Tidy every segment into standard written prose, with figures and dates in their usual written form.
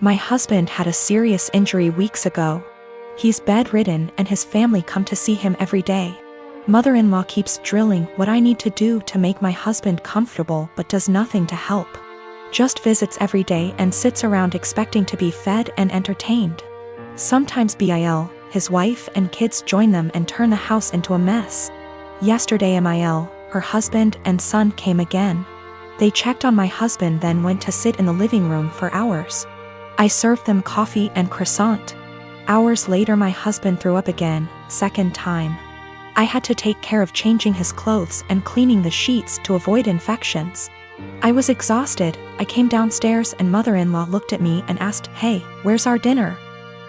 My husband had a serious injury weeks ago. He's bedridden and his family come to see him every day. Mother-in-law keeps drilling what I need to do to make my husband comfortable but does nothing to help. Just visits every day and sits around expecting to be fed and entertained. Sometimes Bil, his wife and kids join them and turn the house into a mess. Yesterday Mil, her husband and son came again. They checked on my husband then went to sit in the living room for hours. I served them coffee and croissant. Hours later my husband threw up again, second time. I had to take care of changing his clothes and cleaning the sheets to avoid infections. I was exhausted. I came downstairs and mother-in-law looked at me and asked, "Hey, where's our dinner?"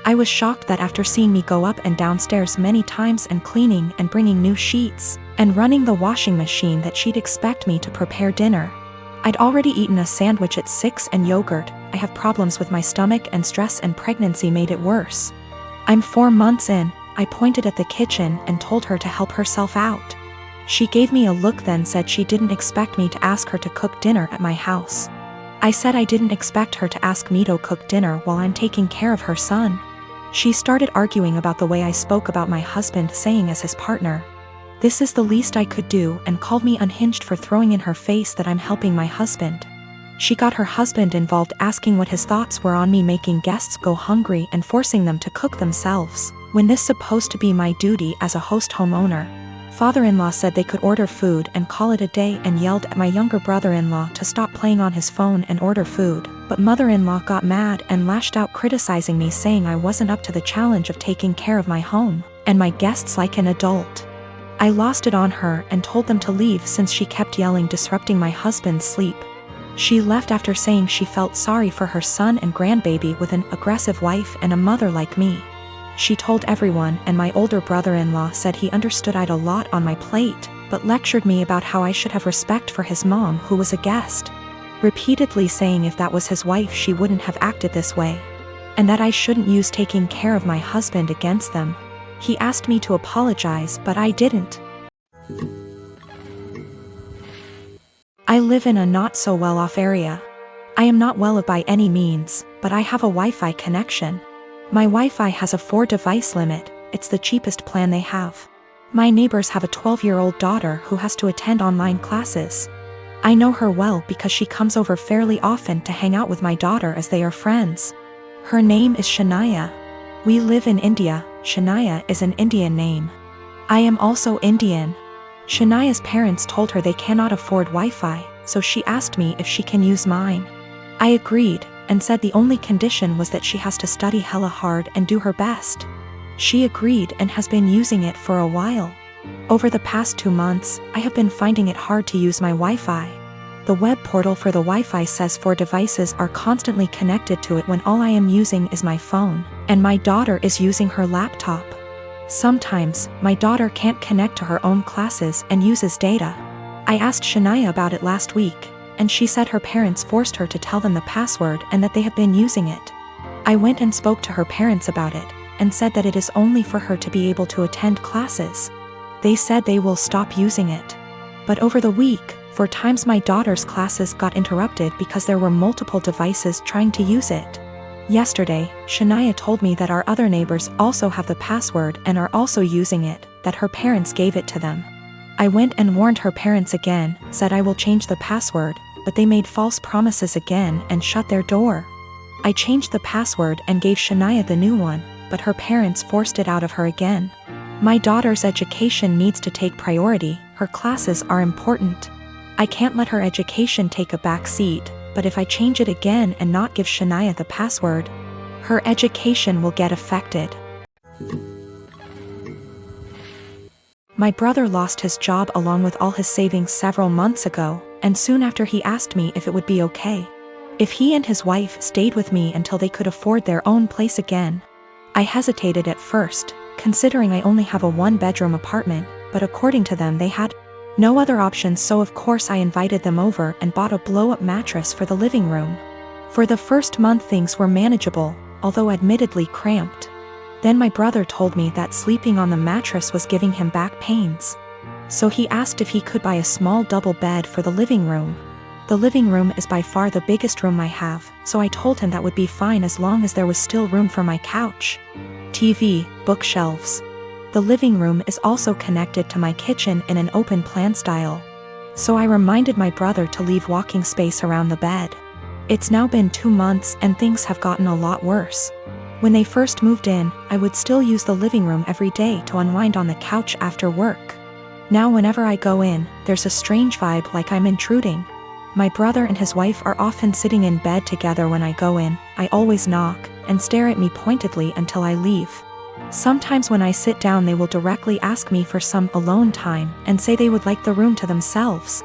I was shocked that after seeing me go up and downstairs many times and cleaning and bringing new sheets and running the washing machine that she'd expect me to prepare dinner. I'd already eaten a sandwich at 6 and yogurt. I have problems with my stomach and stress and pregnancy made it worse. I'm 4 months in. I pointed at the kitchen and told her to help herself out. She gave me a look then said she didn't expect me to ask her to cook dinner at my house. I said I didn't expect her to ask me to cook dinner while I'm taking care of her son. She started arguing about the way I spoke about my husband saying as his partner. This is the least I could do and called me unhinged for throwing in her face that I'm helping my husband. She got her husband involved asking what his thoughts were on me making guests go hungry and forcing them to cook themselves, when this supposed to be my duty as a host homeowner. Father-in-law said they could order food and call it a day and yelled at my younger brother-in-law to stop playing on his phone and order food, but mother-in-law got mad and lashed out criticizing me saying I wasn't up to the challenge of taking care of my home and my guests like an adult. I lost it on her and told them to leave since she kept yelling disrupting my husband's sleep. She left after saying she felt sorry for her son and grandbaby with an aggressive wife and a mother like me. She told everyone and my older brother-in-law said he understood I'd a lot on my plate, but lectured me about how I should have respect for his mom who was a guest. Repeatedly saying if that was his wife she wouldn't have acted this way. And that I shouldn't use taking care of my husband against them. He asked me to apologize but I didn't. I live in a not so well-off area. I am not well off by any means, but I have a Wi-Fi connection. My Wi-Fi has a 4-device limit. It's the cheapest plan they have. My neighbors have a 12-year-old daughter who has to attend online classes. I know her well because she comes over fairly often to hang out with my daughter as they are friends. Her name is Shania. We live in India. Shania is an Indian name. I am also Indian. Shania's parents told her they cannot afford Wi-Fi, so she asked me if she can use mine. I agreed, and said the only condition was that she has to study hella hard and do her best. She agreed and has been using it for a while. Over the past 2 months, I have been finding it hard to use my Wi-Fi. The web portal for the Wi-Fi says 4 devices are constantly connected to it when all I am using is my phone, and my daughter is using her laptop. Sometimes, my daughter can't connect to her own classes and uses data. I asked Shania about it last week, and she said her parents forced her to tell them the password and that they have been using it. I went and spoke to her parents about it, and said that it is only for her to be able to attend classes. They said they will stop using it. But over the week, 4 times my daughter's classes got interrupted because there were multiple devices trying to use it. Yesterday, Shania told me that our other neighbors also have the password and are also using it, that her parents gave it to them. I went and warned her parents again, said I will change the password, but they made false promises again and shut their door. I changed the password and gave Shania the new one, but her parents forced it out of her again. My daughter's education needs to take priority, her classes are important. I can't let her education take a back seat, but if I change it again and not give Shania the password, her education will get affected. My brother lost his job along with all his savings several months ago, and soon after he asked me if it would be okay if he and his wife stayed with me until they could afford their own place again. I hesitated at first, considering I only have a 1-bedroom apartment, but according to them they had no other options, so of course I invited them over and bought a blow-up mattress for the living room. For the first month things were manageable, although admittedly cramped. Then my brother told me that sleeping on the mattress was giving him back pains. So he asked if he could buy a small double bed for the living room. The living room is by far the biggest room I have, so I told him that would be fine as long as there was still room for my couch, TV, bookshelves. The living room is also connected to my kitchen in an open plan style. So I reminded my brother to leave walking space around the bed. It's now been 2 months and things have gotten a lot worse. When they first moved in, I would still use the living room every day to unwind on the couch after work. Now whenever I go in, there's a strange vibe like I'm intruding. My brother and his wife are often sitting in bed together when I go in. I always knock and stare at me pointedly until I leave. Sometimes when I sit down they will directly ask me for some alone time and say they would like the room to themselves.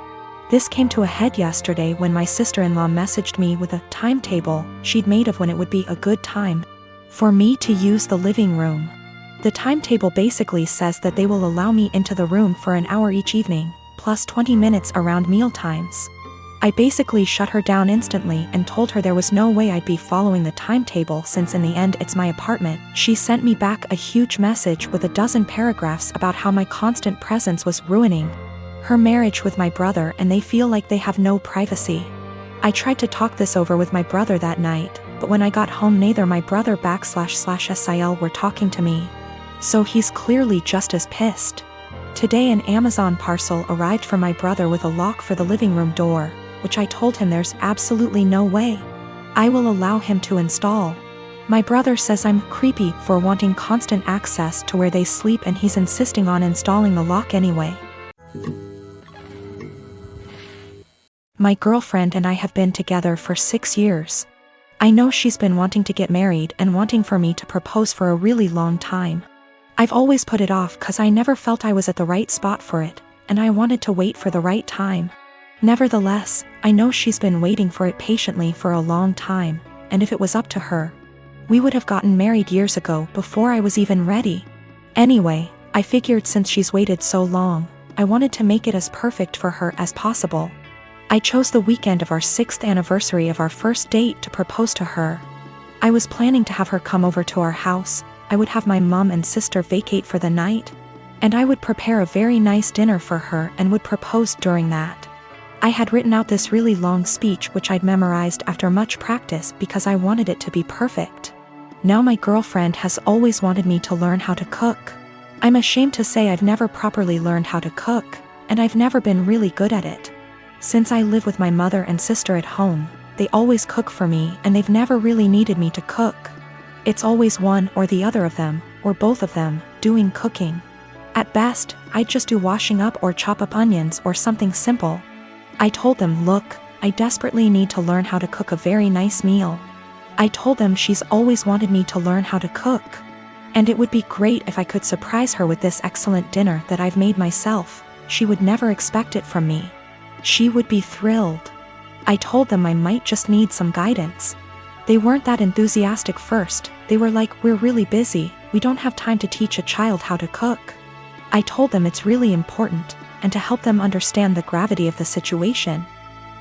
This came to a head yesterday when my sister-in-law messaged me with a timetable she'd made of when it would be a good time for me to use the living room. The timetable basically says that they will allow me into the room for an hour each evening, plus 20 minutes around meal times. I basically shut her down instantly and told her there was no way I'd be following the timetable since in the end it's my apartment. She sent me back a huge message with a dozen paragraphs about how my constant presence was ruining her marriage with my brother and they feel like they have no privacy. I tried to talk this over with my brother that night, but when I got home neither my brother //SIL were talking to me. So he's clearly just as pissed. Today an Amazon parcel arrived for my brother with a lock for the living room door, which I told him there's absolutely no way I will allow him to install. My brother says I'm creepy for wanting constant access to where they sleep and he's insisting on installing the lock anyway. My girlfriend and I have been together for 6 years. I know she's been wanting to get married and wanting for me to propose for a really long time. I've always put it off cause I never felt I was at the right spot for it, and I wanted to wait for the right time. Nevertheless, I know she's been waiting for it patiently for a long time, and if it was up to her, we would have gotten married years ago before I was even ready. Anyway, I figured since she's waited so long, I wanted to make it as perfect for her as possible. I chose the weekend of our 6th anniversary of our first date to propose to her. I was planning to have her come over to our house. I would have my mom and sister vacate for the night, and I would prepare a very nice dinner for her and would propose during that. I had written out this really long speech which I'd memorized after much practice because I wanted it to be perfect. Now my girlfriend has always wanted me to learn how to cook. I'm ashamed to say I've never properly learned how to cook, and I've never been really good at it. Since I live with my mother and sister at home, they always cook for me and they've never really needed me to cook. It's always one or the other of them, or both of them, doing cooking. At best, I'd just do washing up or chop up onions or something simple. I told them, look, I desperately need to learn how to cook a very nice meal. I told them she's always wanted me to learn how to cook, and it would be great if I could surprise her with this excellent dinner that I've made myself. She would never expect it from me. She would be thrilled. I told them I might just need some guidance. They weren't that enthusiastic first. They were like, we're really busy, we don't have time to teach a child how to cook. I told them it's really important, and to help them understand the gravity of the situation.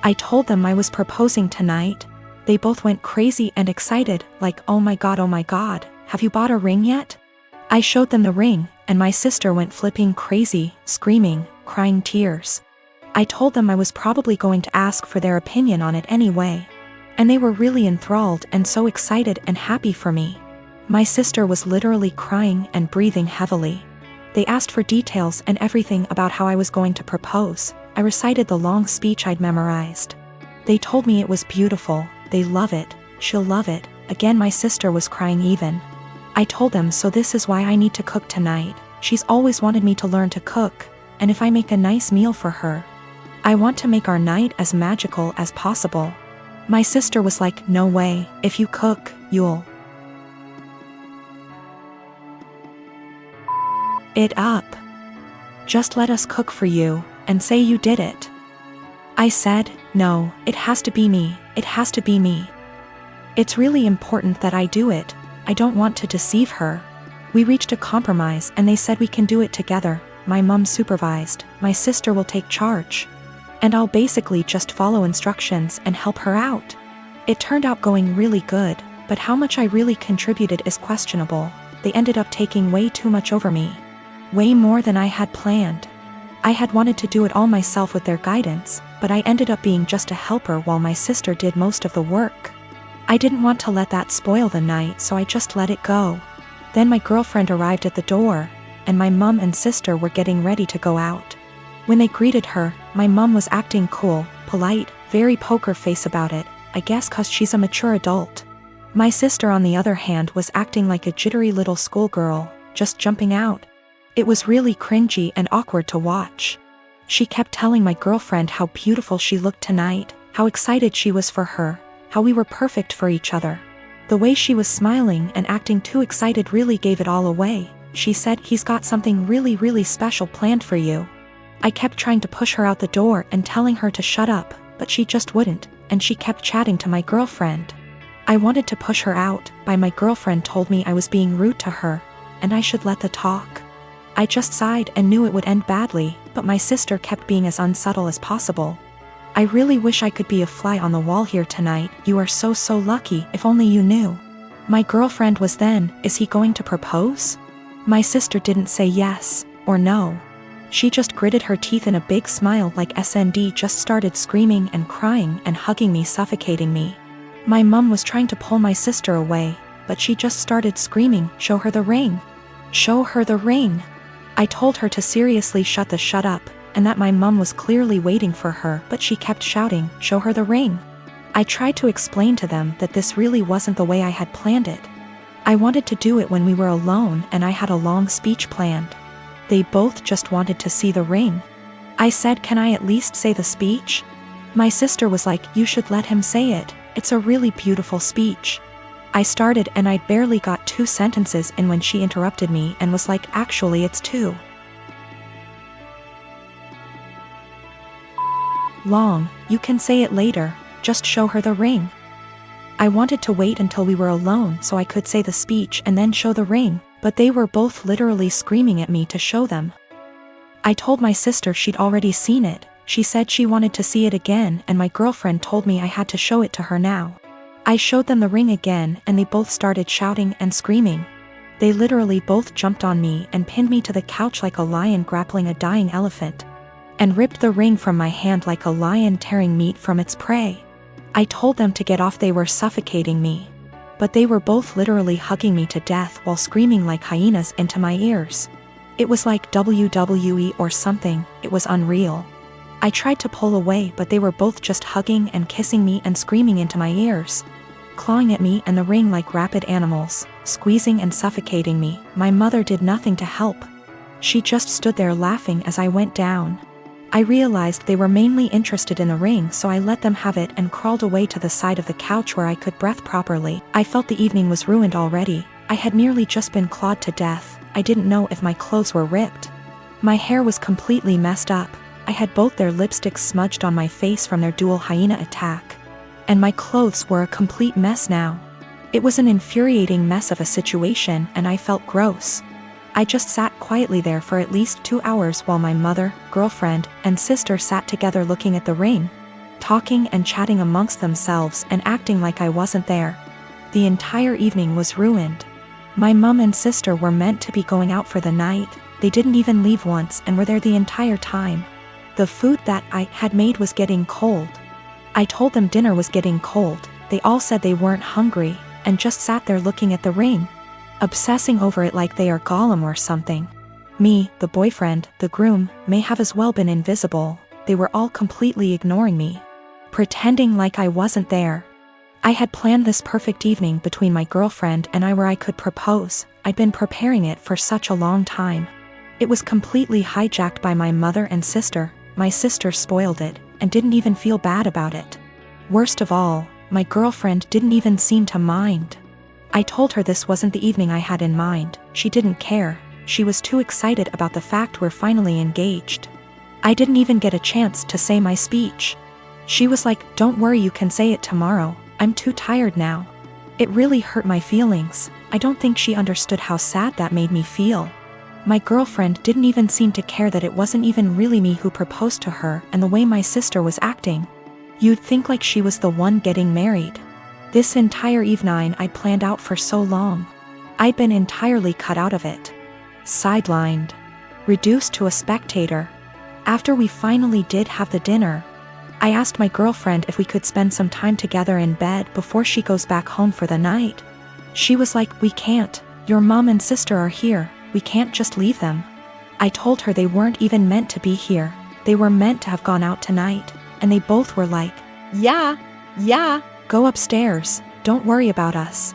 I told them I was proposing tonight. They both went crazy and excited, like, oh my god, have you bought a ring yet? I showed them the ring, and my sister went flipping crazy, screaming, crying tears. I told them I was probably going to ask for their opinion on it anyway. And they were really enthralled and so excited and happy for me. My sister was literally crying and breathing heavily. They asked for details and everything about how I was going to propose. I recited the long speech I'd memorized. They told me it was beautiful, they love it, she'll love it. Again my sister was crying even. I told them so this is why I need to cook tonight. She's always wanted me to learn to cook, and if I make a nice meal for her, I want to make our night as magical as possible. My sister was like, no way, if you cook, you'll it up. Just let us cook for you, and say you did it. I said, no, it has to be me, it has to be me. It's really important that I do it, I don't want to deceive her. We reached a compromise and they said we can do it together. My mom supervised, my sister will take charge. And I'll basically just follow instructions and help her out. It turned out going really good, but how much I really contributed is questionable. They ended up taking way too much over me. Way more than I had planned. I had wanted to do it all myself with their guidance, but I ended up being just a helper while my sister did most of the work. I didn't want to let that spoil the night, so I just let it go. Then my girlfriend arrived at the door, and my mom and sister were getting ready to go out. When they greeted her, my mom was acting cool, polite, very poker face about it, I guess 'cause she's a mature adult. My sister on the other hand was acting like a jittery little schoolgirl, just jumping out. It was really cringy and awkward to watch. She kept telling my girlfriend how beautiful she looked tonight, how excited she was for her, how we were perfect for each other. The way she was smiling and acting too excited really gave it all away. She said, "He's got something really special planned for you." I kept trying to push her out the door and telling her to shut up, but she just wouldn't, and she kept chatting to my girlfriend. I wanted to push her out, but my girlfriend told me I was being rude to her, and I should let the talk. I just sighed and knew it would end badly, but my sister kept being as unsubtle as possible. "I really wish I could be a fly on the wall here tonight, you are so lucky, if only you knew." My girlfriend was then, "Is he going to propose?" My sister didn't say yes, or no. She just gritted her teeth in a big smile like SND just started screaming and crying and hugging me, suffocating me. My mom was trying to pull my sister away, but she just started screaming, "Show her the ring! Show her the ring!" I told her to seriously shut up, and that my mom was clearly waiting for her, but she kept shouting, "Show her the ring!" I tried to explain to them that this really wasn't the way I had planned it. I wanted to do it when we were alone and I had a long speech planned. They both just wanted to see the ring. I said, "Can I at least say the speech?" My sister was like, "You should let him say it, it's a really beautiful speech." I started and I'd barely got 2 sentences in when she interrupted me and was like, "Actually it's 2 long, you can say it later, just show her the ring." I wanted to wait until we were alone so I could say the speech and then show the ring, but they were both literally screaming at me to show them. I told my sister she'd already seen it. She said she wanted to see it again, and my girlfriend told me I had to show it to her now. I showed them the ring again and they both started shouting and screaming. They literally both jumped on me and pinned me to the couch like a lion grappling a dying elephant, and ripped the ring from my hand like a lion tearing meat from its prey. I told them to get off, they were suffocating me. But they were both literally hugging me to death while screaming like hyenas into my ears. It was like WWE or something, it was unreal. I tried to pull away, but they were both just hugging and kissing me and screaming into my ears, clawing at me and the ring like rabid animals, squeezing and suffocating me. My mother did nothing to help. She just stood there laughing as I went down. I realized they were mainly interested in the ring, so I let them have it and crawled away to the side of the couch where I could breathe properly. I felt the evening was ruined already. I had nearly just been clawed to death. I didn't know if my clothes were ripped. My hair was completely messed up. I had both their lipsticks smudged on my face from their dual hyena attack. And my clothes were a complete mess now. It was an infuriating mess of a situation and I felt gross. I just sat quietly there for at least 2 hours while my mother, girlfriend, and sister sat together looking at the ring, talking and chatting amongst themselves and acting like I wasn't there. The entire evening was ruined. My mom and sister were meant to be going out for the night. They didn't even leave once and were there the entire time. The food that I had made was getting cold. I told them dinner was getting cold. They all said they weren't hungry and just sat there looking at the ring, obsessing over it like they are Gollum or something. Me, the boyfriend, the groom, may have as well been invisible. They were all completely ignoring me, pretending like I wasn't there. I had planned this perfect evening between my girlfriend and I where I could propose. I'd been preparing it for such a long time. It was completely hijacked by my mother and sister. My sister spoiled it and didn't even feel bad about it. Worst of all, my girlfriend didn't even seem to mind. I told her this wasn't the evening I had in mind. She didn't care. She was too excited about the fact we're finally engaged. I didn't even get a chance to say my speech. She was like, "Don't worry, you can say it tomorrow. I'm too tired now." It really hurt my feelings. I don't think she understood how sad that made me feel. My girlfriend didn't even seem to care that it wasn't even really me who proposed to her, and the way my sister was acting, you'd think like she was the one getting married. This entire evening I'd planned out for so long. I'd been entirely cut out of it. Sidelined. Reduced to a spectator. After we finally did have the dinner, I asked my girlfriend if we could spend some time together in bed before she goes back home for the night. She was like, "We can't. Your mom and sister are here. We can't just leave them." I told her they weren't even meant to be here. They were meant to have gone out tonight, and they both were like, "Yeah, go upstairs. Don't worry about us."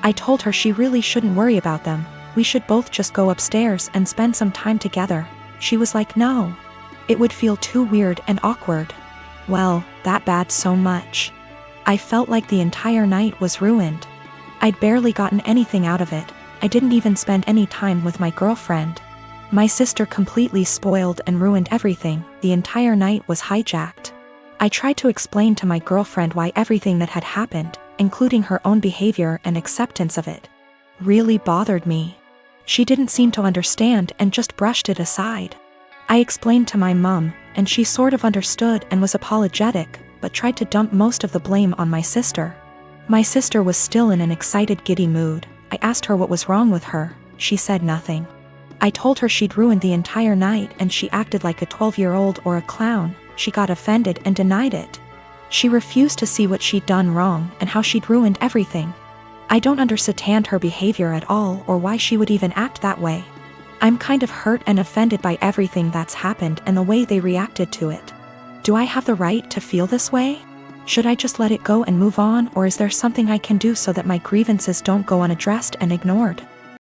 I told her she really shouldn't worry about them. We should both just go upstairs and spend some time together. She was like, "No. It would feel too weird and awkward." Well, that bad so much. I felt like the entire night was ruined. I'd barely gotten anything out of it. I didn't even spend any time with my girlfriend. My sister completely spoiled and ruined everything. The entire night was hijacked. I tried to explain to my girlfriend why everything that had happened, including her own behavior and acceptance of it, really bothered me. She didn't seem to understand and just brushed it aside. I explained to my mom, and she sort of understood and was apologetic, but tried to dump most of the blame on my sister. My sister was still in an excited, giddy mood. I asked her what was wrong with her. She said nothing. I told her she'd ruined the entire night and she acted like a 12-year-old or a clown. She got offended and denied it. She refused to see what she'd done wrong and how she'd ruined everything. I don't understand her behavior at all or why she would even act that way. I'm kind of hurt and offended by everything that's happened and the way they reacted to it. Do I have the right to feel this way? Should I just let it go and move on, or is there something I can do so that my grievances don't go unaddressed and ignored?